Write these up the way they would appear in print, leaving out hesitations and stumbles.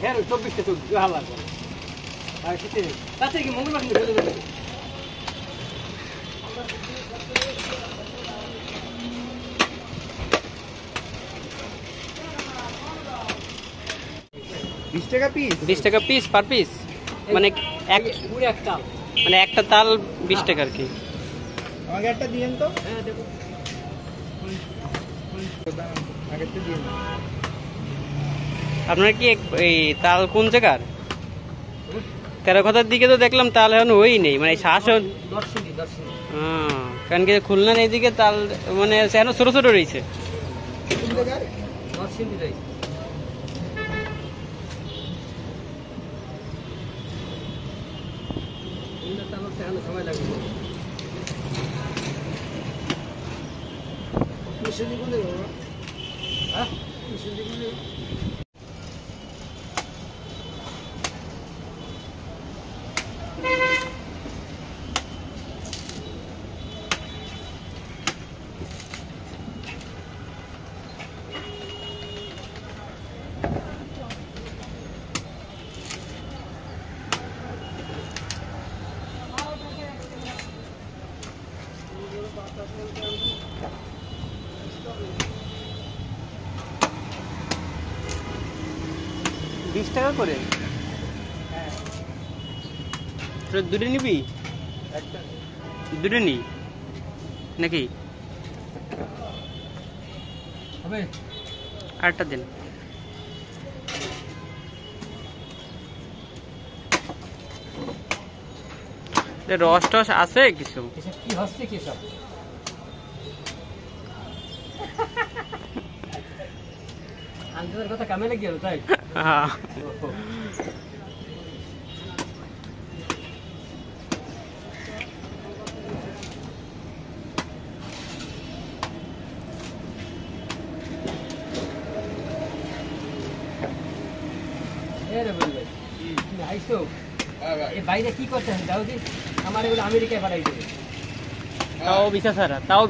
হ্যাঁ 24টা তো হালার আর সেটা তাতে কি মঙ্গলবার দিন বলে দেবে 20 টাকা পিস 20 টাকা পিস পার পিস মানে এক পুরো এক তাল মানে একটা তাল 20 টাকা আর কি আমাকে একটা দিয়েন তো হ্যাঁ দেখো আগেরটা দিয়েন আপনার কি এই তাল কোন জায়গার তেরাখতার দিকে তো দেখলাম তাল এখন ওই নেই মানে শাসন দর্শনী কারণ কি খুলনার এইদিকে তাল মানে এখন ছোট ছোট রয়েছে কোন জায়গার দর্শনী রয়েছে সময় লাগবে হ্যাঁ বিশ টাকা করে তোর দুটো নিবি দুটো নি নাকি হবে আরেকটা দিন রস টস আছে কিছু এসব কি হচ্ছে কি সব আন্দাজের কথা কামে লেগে গেল তাই হ্যাঁ রে বল ভাই তুমি আইছো এই বাইরে কি করতেছেন দাউদি আমার এগুলো আমেরিকায় পাঠাই দেবে তাও ভিসা ছাড়া তাও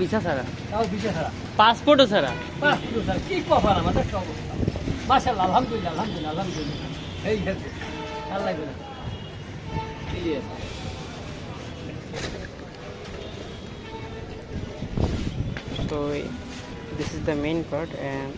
বিশে ছাড়া পাসপোর্টও ছাড়া বাহ স্যার কি কপাল আমাদের সব অবস্থা মাশাআল্লাহ আলহামদুলিল্লাহ এই হচ্ছে আর লাগবে না clear so this is the main part and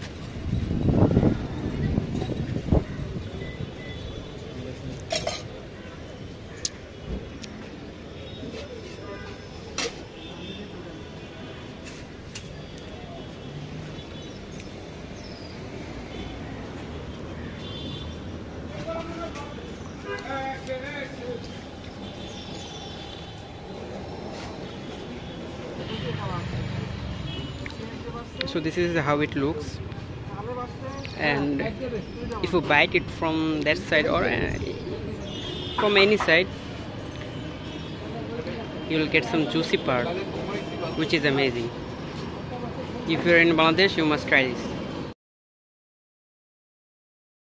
so this is how it looks and if you bite it from that side or from any side you will get some juicy part which is amazing. If you're in Bangladesh you must try this.